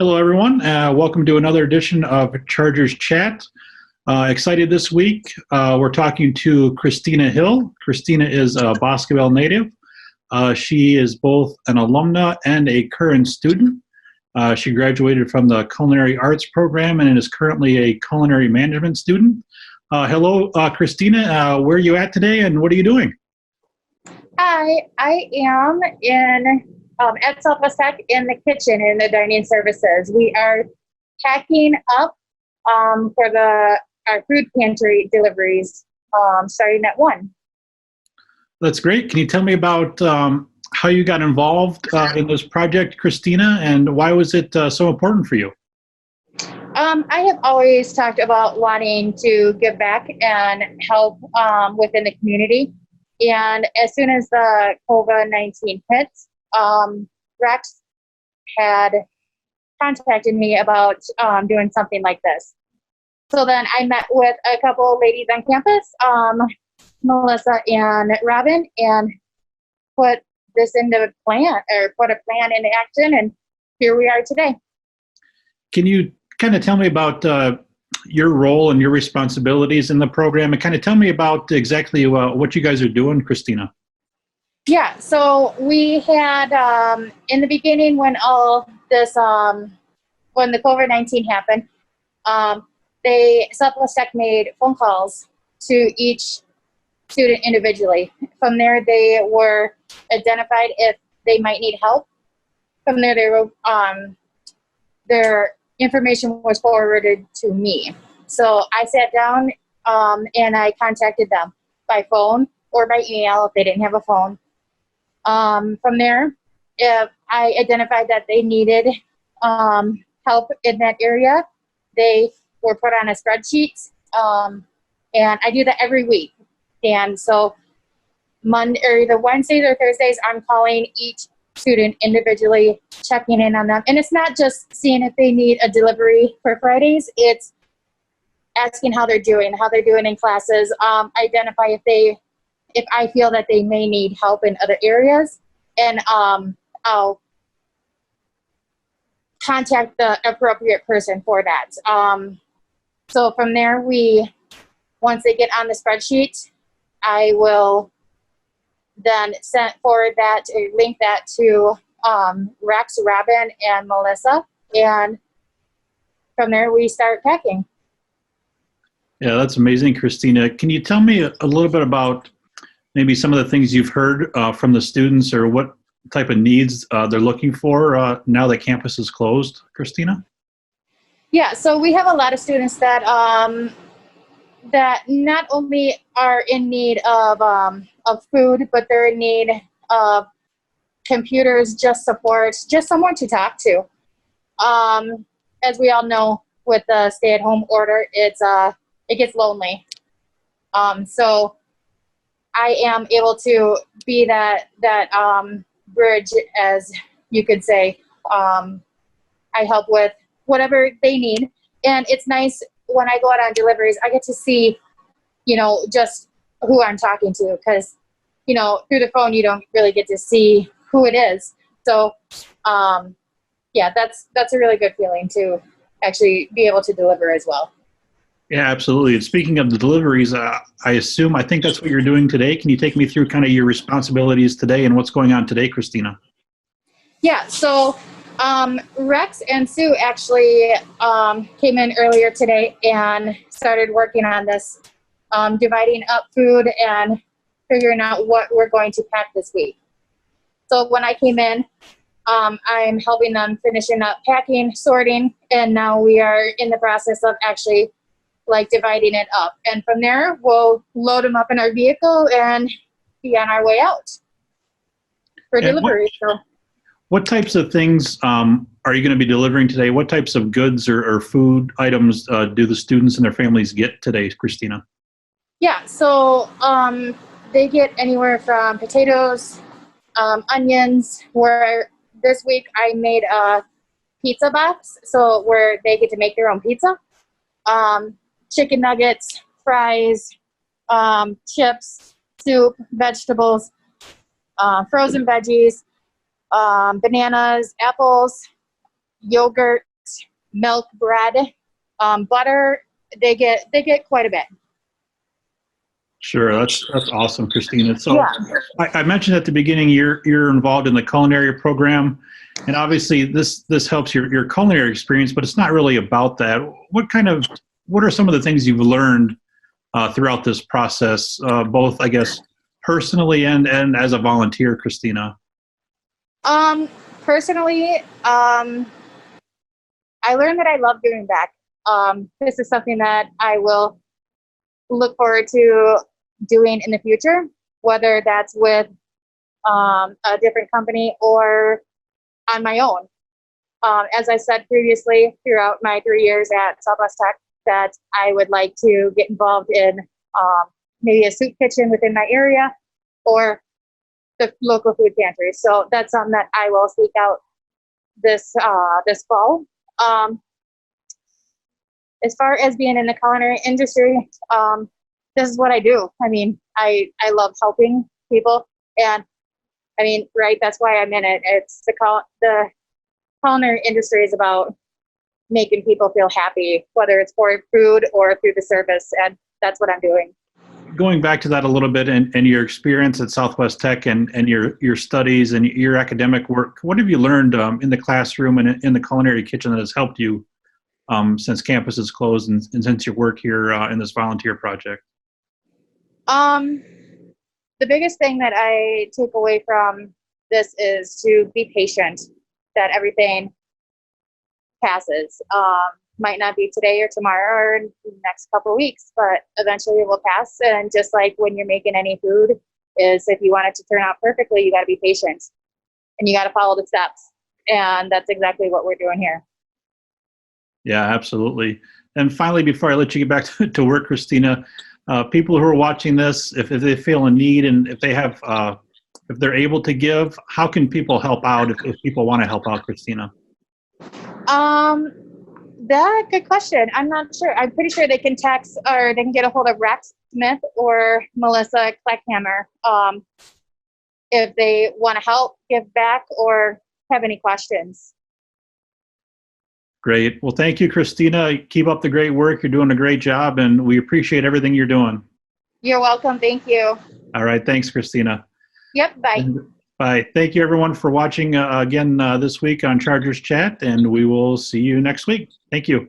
Hello, everyone. Welcome to another edition of Chargers Chat. Excited this week. We're talking to Christina Hill. Christina is a Boscobel native. She is both an alumna and a current student. She graduated from the Culinary Arts program and is currently a Culinary Management student. Hello, Christina. Where are you at today and what are you doing? Hi, I am at Southwest Tech in the kitchen in the dining services. We are packing up for our food pantry deliveries starting at 1. That's great. Can you tell me about how you got involved in this project, Christina, and why was it so important for you? I have always talked about wanting to give back and help within the community. And as soon as the COVID-19 hit, Rex had contacted me about doing something like this. So then I met with a couple of ladies on campus, Melissa and Robin, and put this into put a plan into action, and here we are today. Can you kind of tell me about your role and your responsibilities in the program, and kind of tell me about exactly what you guys are doing, Christina? Yeah, so we had in the beginning when all this when the COVID-19 happened, Southwest Tech made phone calls to each student individually. From there, they were identified if they might need help. From there, they were their information was forwarded to me. So I sat down and I contacted them by phone or by email if they didn't have a phone. From there, if I identified that they needed help in that area, they were put on a spreadsheet, and I do that every week. And so Monday, or either Wednesdays or Thursdays, I'm calling each student individually, checking in on them. And it's not just seeing if they need a delivery for Fridays, it's asking how they're doing in classes, identify if I feel that they may need help in other areas, and I'll contact the appropriate person for that. So from there, once they get on the spreadsheet, I will then link that to Rex, Robin, and Melissa, and from there we start packing. Yeah, that's amazing, Christina. Can you tell me a little bit about maybe some of the things you've heard from the students, or what type of needs they're looking for now that campus is closed, Christina? Yeah, so we have a lot of students that that not only are in need of food, but they're in need of computers, just support, just someone to talk to. As we all know, with the stay-at-home order, it gets lonely. So I am able to be that bridge, as you could say. I help with whatever they need, and it's nice when I go out on deliveries. I get to see, just who I'm talking to, because through the phone you don't really get to see who it is. So yeah, that's a really good feeling to actually be able to deliver as well. Yeah, absolutely. And speaking of the deliveries, I think that's what you're doing today. Can you take me through kind of your responsibilities today and what's going on today, Christina? Yeah, so Rex and Sue actually came in earlier today and started working on this, dividing up food and figuring out what we're going to pack this week. So when I came in, I'm helping them finishing up packing, sorting, and now we are in the process of actually dividing it up. And from there, we'll load them up in our vehicle and be on our way out for delivery. What types of things are you going to be delivering today? What types of goods or food items do the students and their families get today, Christina? Yeah, so they get anywhere from potatoes, onions, where this week I made a pizza box, so where they get to make their own pizza, chicken nuggets, fries, chips, soup, vegetables, frozen veggies, bananas, apples, yogurt, milk, bread, butter. They get quite a bit. Sure, that's awesome, Christina. So Yeah. I mentioned at the beginning you're involved in the culinary program, and obviously this helps your culinary experience, but it's not really about that. What are some of the things you've learned throughout this process, both I guess personally and as a volunteer, Christina? Personally, I learned that I love giving back. This is something that I will look forward to doing in the future, whether that's with a different company or on my own. As I said previously, throughout my 3 years at Southwest Tech, that I would like to get involved in maybe a soup kitchen within my area or the local food pantry. So that's something that I will seek out this fall. As far as being in the culinary industry, this is what I do. I mean, I love helping people, and I mean, right, that's why I'm in it. It's the culinary industry is about making people feel happy, whether it's for food or through the service, and that's what I'm doing. Going back to that a little bit and your experience at Southwest Tech and your studies and your academic work, what have you learned in the classroom and in the culinary kitchen that has helped you since campus is closed and since you work here in this volunteer project? The biggest thing that I take away from this is to be patient, that everything passes. Might not be today or tomorrow or in the next couple of weeks, but eventually it will pass. And just like when you're making any food, is if you want it to turn out perfectly, you got to be patient and you got to follow the steps. And that's exactly what we're doing here. Yeah, absolutely. And finally, before I let you get back to work, Christina, people who are watching this, if they feel a need and if they have, if they're able to give, how can people help out if people want to help out, Christina? Good question. I'm not sure. I'm pretty sure they can text or they can get a hold of Rex Smith or Melissa Kleckhammer if they want to help, give back, or have any questions. Great. Well, thank you, Christina. Keep up the great work. You're doing a great job, and we appreciate everything you're doing. You're welcome. Thank you. All right. Thanks, Christina. Yep. Bye. Bye. Thank you, everyone, for watching again this week on Chargers Chat, and we will see you next week. Thank you.